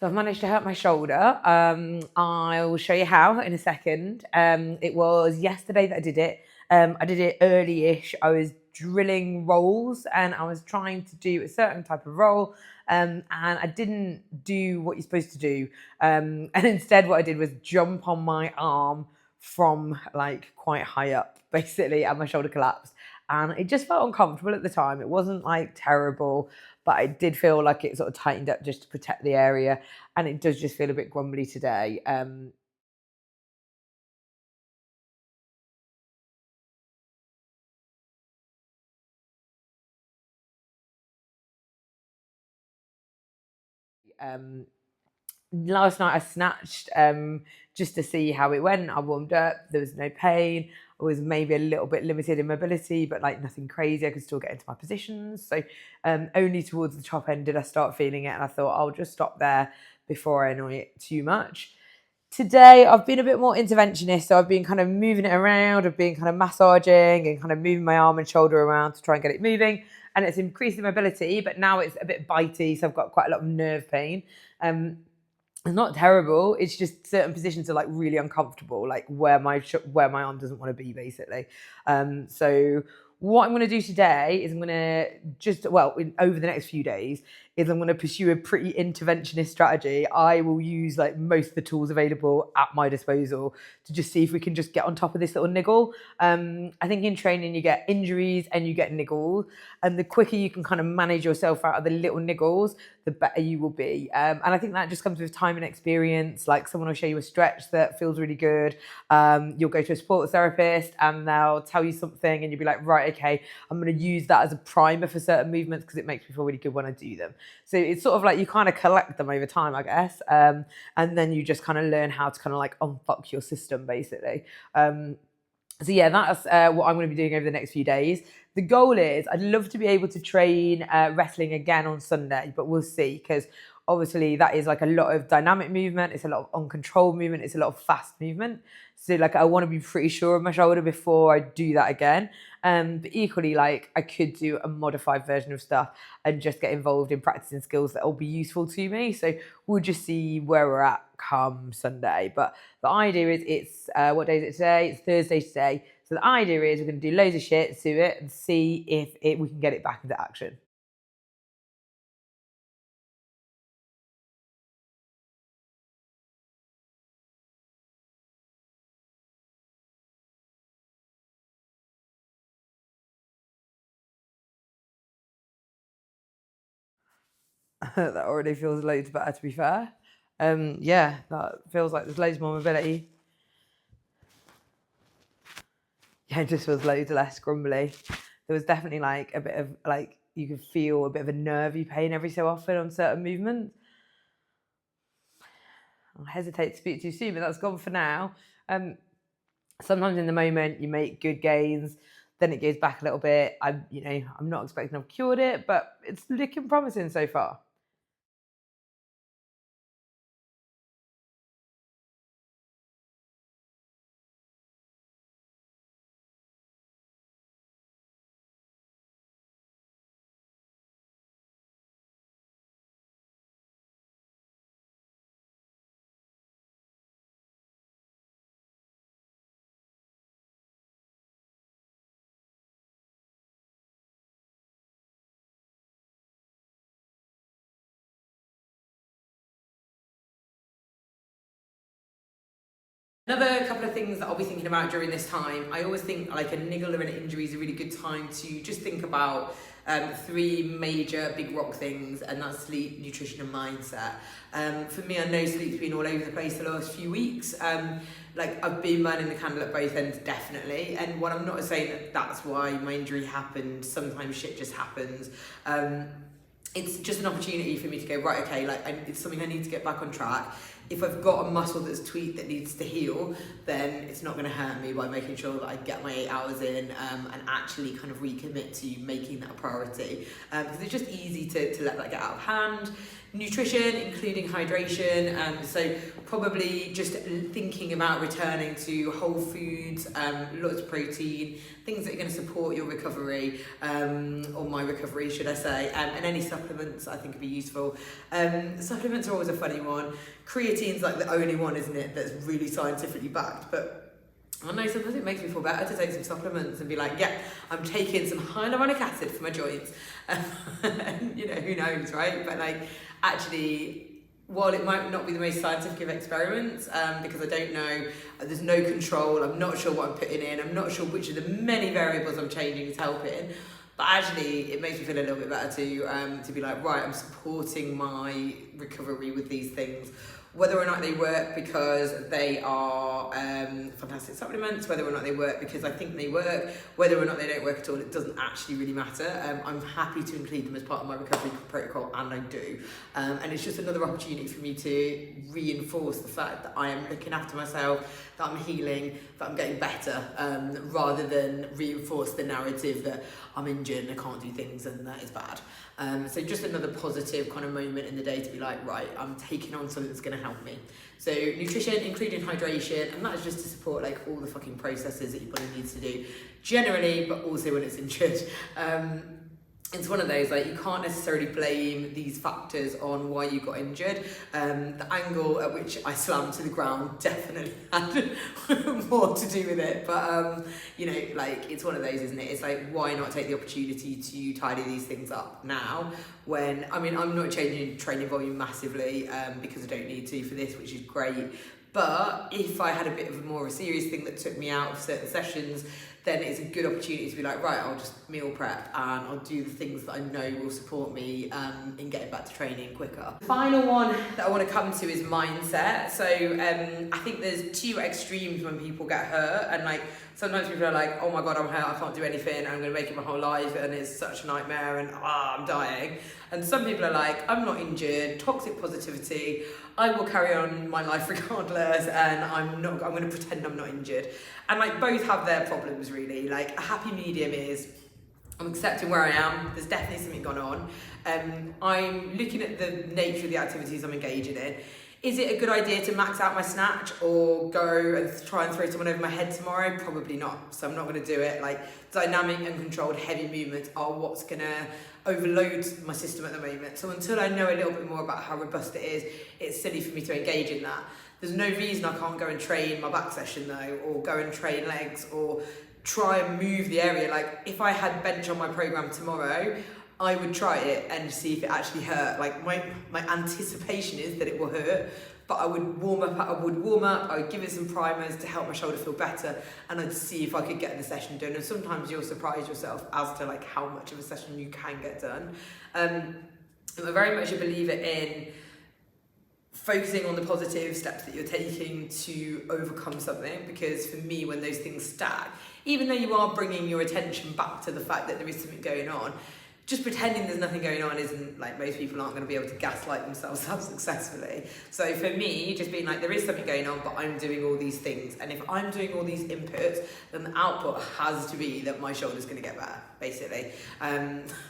So I've managed to hurt my shoulder. I will show you how in a second. It was yesterday that I did it. I did it early-ish. I was drilling rolls and I was trying to do a certain type of roll, and I didn't do what you're supposed to do. And instead what I did was jump on my arm from like quite high up, basically, and my shoulder collapsed. And it just felt uncomfortable at the time. It wasn't like terrible, but I did feel like it sort of tightened up just to protect the area, and it does just feel a bit grumbly today. Um, Last night I snatched just to see how it went. I warmed up. There was no pain. I was maybe a little bit limited in mobility, but like nothing crazy. I could still get into my positions. So only towards the top end did I start feeling it, and I thought I'll just stop there before I annoy it too much. Today I've been a bit more interventionist, so I've been kind of moving it around, I've been kind of massaging and kind of moving my arm and shoulder around to try and get it moving, and it's increased the mobility, but now it's a bit bitey, so I've got quite a lot of nerve pain. It's not terrible. It's just certain positions are like really uncomfortable, like where my arm doesn't want to be, basically. So what I'm going to do today is I'm going to over the next few days, is I'm going to pursue a pretty interventionist strategy. I will use like most of the tools available at my disposal to just see if we can just get on top of this little niggle. I think in training you get injuries and you get niggles, and the quicker you can kind of manage yourself out of the little niggles, the better you will be. And I think that just comes with time and experience. Like someone will show you a stretch that feels really good. You'll go to a sports therapist and they'll tell you something and you'll be like, right, okay, I'm going to use that as a primer for certain movements because it makes me feel really good when I do them. So it's sort of like you kind of collect them over time, I guess. And then you just kind of learn how to kind of like unfuck your system, basically. So yeah, that's what I'm going to be doing over the next few days. The goal is I'd love to be able to train wrestling again on Sunday, but we'll see, because obviously that is like a lot of dynamic movement. It's a lot of uncontrolled movement. It's a lot of fast movement. So like I want to be pretty sure of my shoulder before I do that again. But equally, like I could do a modified version of stuff and just get involved in practicing skills that will be useful to me. So we'll just see where we're at come Sunday. But the idea is it's what day is it today? It's Thursday today. So the idea is we're going to do loads of shit to it and see if we can get it back into action. That already feels loads better, to be fair. Yeah, that feels like there's loads more mobility. Yeah, it just feels loads less grumbly. There was definitely like a bit of like you could feel a bit of a nervy pain every so often on certain movements. I hesitate to speak too soon, but that's gone for now. Sometimes in the moment you make good gains, then it goes back a little bit. I'm not expecting I've cured it, but it's looking promising so far. Another couple of things that I'll be thinking about during this time, I always think like a niggle or an injury is a really good time to just think about three major big rock things, and that's sleep, nutrition, and mindset. For me, I know sleep's been all over the place the last few weeks. Like I've been burning the candle at both ends, definitely. And what I'm not saying that that's why my injury happened. Sometimes shit just happens. It's just an opportunity for me to go, right, okay, like it's something I need to get back on track. If I've got a muscle that's tweaked that needs to heal, then it's not going to hurt me by making sure that I get my 8 hours in and actually kind of recommit to making that a priority. Because it's just easy to let that get out of hand. Nutrition, including hydration, so probably just thinking about returning to whole foods, lots of protein, things that are going to support your recovery, or my recovery should I say, and any supplements I think would be useful. Supplements are always a funny one. Creatine's like the only one, isn't it, that's really scientifically backed, but I know sometimes it makes me feel better to take some supplements and be like, yeah, I'm taking some hyaluronic acid for my joints. And, you know, who knows, right? But like, actually, while it might not be the most scientific of experiments, because I don't know, there's no control, I'm not sure what I'm putting in, I'm not sure which of the many variables I'm changing is helping, but actually it makes me feel a little bit better to be like, right, I'm supporting my recovery with these things. Whether or not they work because they are fantastic supplements, whether or not they work because I think they work, whether or not they don't work at all, it doesn't actually really matter. I'm happy to include them as part of my recovery protocol, and I do. And it's just another opportunity for me to reinforce the fact that I am looking after myself, that I'm healing, that I'm getting better, rather than reinforce the narrative that I'm injured and I can't do things and that is bad. So just another positive kind of moment in the day to be like, right, I'm taking on something that's going to help me. So nutrition, including hydration, and that is just to support like all the fucking processes that your body needs to do generally, but also when it's injured. It's one of those, like, you can't necessarily blame these factors on why you got injured. The angle at which I slammed to the ground definitely had more to do with it. But, you know, like, it's one of those, isn't it? It's like, why not take the opportunity to tidy these things up now when, I mean, I'm not changing training volume massively because I don't need to for this, which is great. But if I had a bit of a more of a serious thing that took me out of certain sessions, then it's a good opportunity to be like, right, I'll just meal prep and I'll do the things that I know will support me in getting back to training quicker. The final one that I want to come to is mindset. So I think there's two extremes when people get hurt, and like sometimes people are like, oh my God, I'm hurt, I can't do anything, I'm going to make it my whole life and it's such a nightmare and I'm dying. And some people are like, I'm not injured, toxic positivity, I will carry on my life regardless, and I'm going to pretend I'm not injured. And like both have their problems really. Like a happy medium is, I'm accepting where I am, there's definitely something gone on. I'm looking at the nature of the activities I'm engaging in. Is it a good idea to max out my snatch or go and try and throw someone over my head tomorrow? Probably not. So I'm not going to do it. Like dynamic and controlled heavy movements are what's going to overload my system at the moment. So until I know a little bit more about how robust it is, it's silly for me to engage in that. There's no reason I can't go and train my back session though, or go and train legs, or try and move the area. Like if I had bench on my program tomorrow, I would try it and see if it actually hurt. Like my anticipation is that it will hurt, but I would warm up, I would give it some primers to help my shoulder feel better, and I'd see if I could get the session done. And sometimes you'll surprise yourself as to like how much of a session you can get done. I'm very much a believer in focusing on the positive steps that you're taking to overcome something, because for me, when those things stack, even though you are bringing your attention back to the fact that there is something going on, just pretending there's nothing going on isn't, like, most people aren't going to be able to gaslight themselves out successfully. So for me, just being like, there is something going on, but I'm doing all these things. And if I'm doing all these inputs, then the output has to be that my shoulder's going to get better, basically.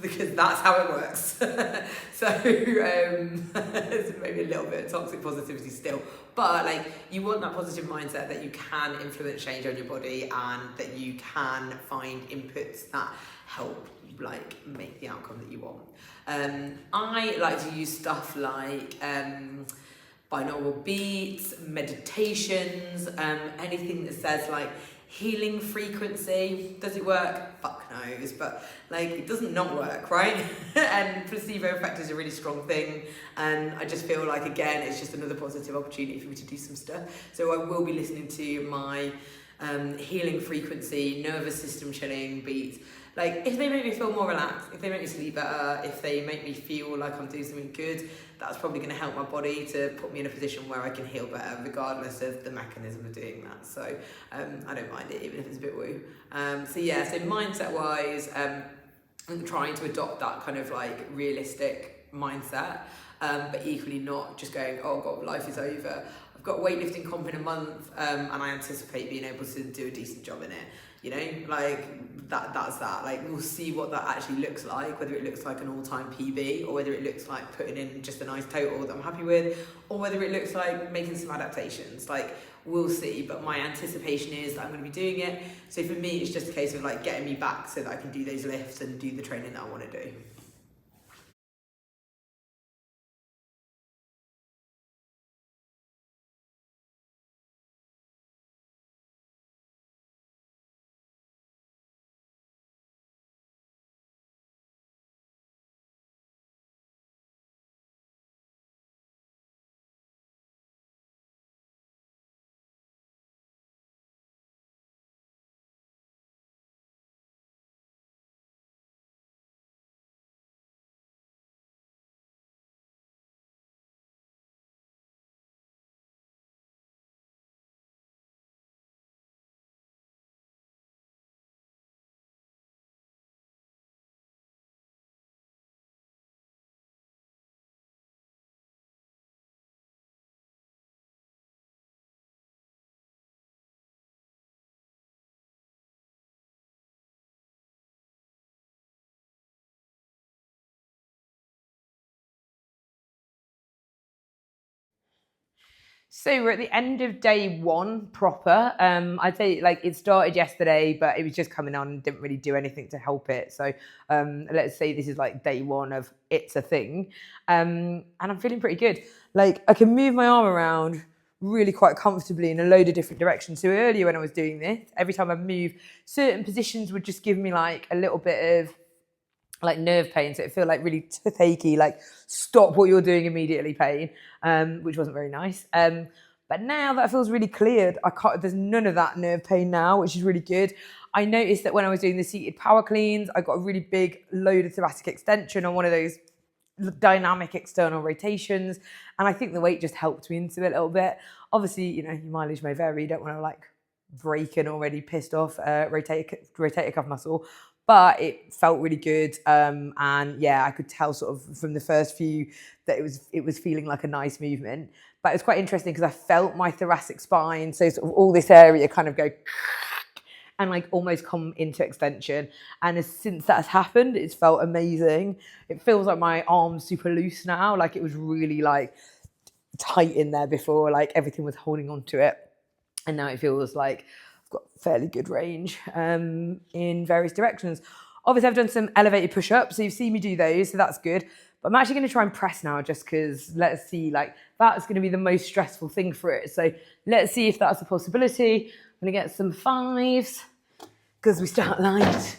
Because that's how it works. So it's maybe a little bit of toxic positivity still. But like, you want that positive mindset that you can influence change on your body and that you can find inputs that help like make the outcome that you want. I like to use stuff like binaural beats, meditations, anything that says like healing frequency. Does it work? Fuck knows, but like it doesn't not work, right? And placebo effect is a really strong thing, and I just feel like, again, it's just another positive opportunity for me to do some stuff. So I will be listening to my healing frequency, nervous system chilling beats. Like, if they make me feel more relaxed, if they make me sleep better, if they make me feel like I'm doing something good, that's probably going to help my body to put me in a position where I can heal better, regardless of the mechanism of doing that. So I don't mind it, even if it's a bit woo. So yeah, so mindset-wise, I'm trying to adopt that kind of like realistic mindset, but equally not just going, oh God, life is over. I've got weightlifting comp in a month, and I anticipate being able to do a decent job in it. You know, like that's that. Like, we'll see what that actually looks like, whether it looks like an all-time PB, or whether it looks like putting in just a nice total that I'm happy with, or whether it looks like making some adaptations. Like, we'll see, but my anticipation is that I'm going to be doing it. So for me, it's just a case of like getting me back so that I can do those lifts and do the training that I want to do. So we're at the end of day one proper. I'd say like it started yesterday, but it was just coming on and didn't really do anything to help it. So let's say this is like day one of it's a thing. And I'm feeling pretty good. Like, I can move my arm around really quite comfortably in a load of different directions. So earlier when I was doing this, every time I moved, certain positions would just give me like a little bit of like nerve pain, so it felt like really toothache, like stop what you're doing immediately pain, which wasn't very nice. But now that feels really cleared, there's none of that nerve pain now, which is really good. I noticed that when I was doing the seated power cleans, I got a really big load of thoracic extension on one of those dynamic external rotations, and I think the weight just helped me into it a little bit. Obviously, you know, your mileage may vary. You don't want to like break an already pissed off rotator cuff muscle, but it felt really good. And yeah, I could tell sort of from the first few that it was feeling like a nice movement. But it was quite interesting because I felt my thoracic spine, so sort of all this area kind of go and like almost come into extension. And since that's happened, it's felt amazing. It feels like my arm's super loose now. Like, it was really like tight in there before, like everything was holding on to it. And now it feels like I've got fairly good range in various directions. Obviously, I've done some elevated push-ups, so you've seen me do those, so that's good. But I'm actually going to try and press now, just because let's see, like that's going to be the most stressful thing for it. So let's see if that's a possibility. I'm going to get some fives because we start light.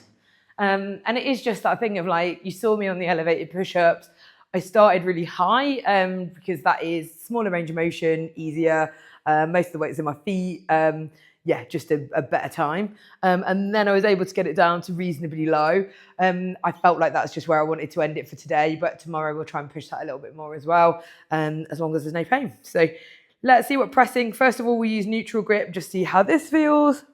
And it is just that thing of like, you saw me on the elevated push-ups. I started really high because that is smaller range of motion, easier. Most of the weight's in my feet. Yeah, just a better time. And then I was able to get it down to reasonably low. I felt like that's just where I wanted to end it for today, but tomorrow we'll try and push that a little bit more as well, as long as there's no pain. So let's see what pressing. First of all, we use neutral grip, just see how this feels.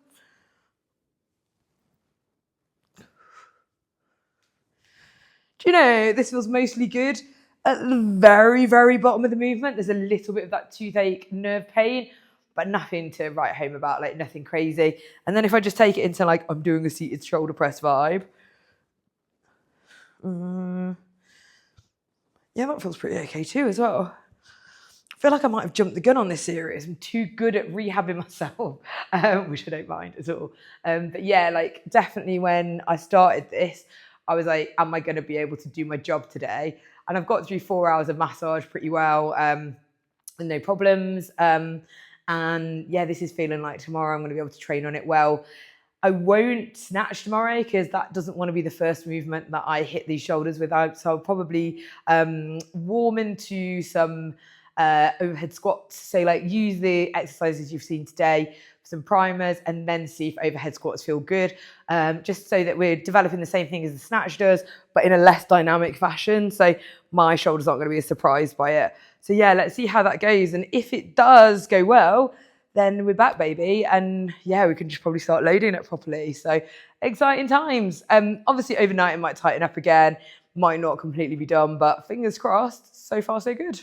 Do you know, this feels mostly good. At the very, very bottom of the movement, there's a little bit of that toothache nerve pain, but nothing to write home about, like nothing crazy. And then if I just take it into like, I'm doing a seated shoulder press vibe. Yeah, that feels pretty okay too as well. I feel like I might have jumped the gun on this series. I'm too good at rehabbing myself, which I don't mind at all. But yeah, like definitely when I started this, I was like, am I going to be able to do my job today? And I've got through 4 hours of massage pretty well, no problems. And yeah, this is feeling like tomorrow I'm going to be able to train on it well. I won't snatch tomorrow because that doesn't want to be the first movement that I hit these shoulders without. So I'll probably warm into some overhead squats. So like use the exercises you've seen today, some primers, and then see if overhead squats feel good. Just so that we're developing the same thing as the snatch does, but in a less dynamic fashion. So my shoulders aren't going to be surprised by it. So yeah, let's see how that goes. And if it does go well, then we're back, baby. And yeah, we can just probably start loading it properly. So exciting times. Obviously overnight it might tighten up again. might not completely be done, but fingers crossed, so far so good.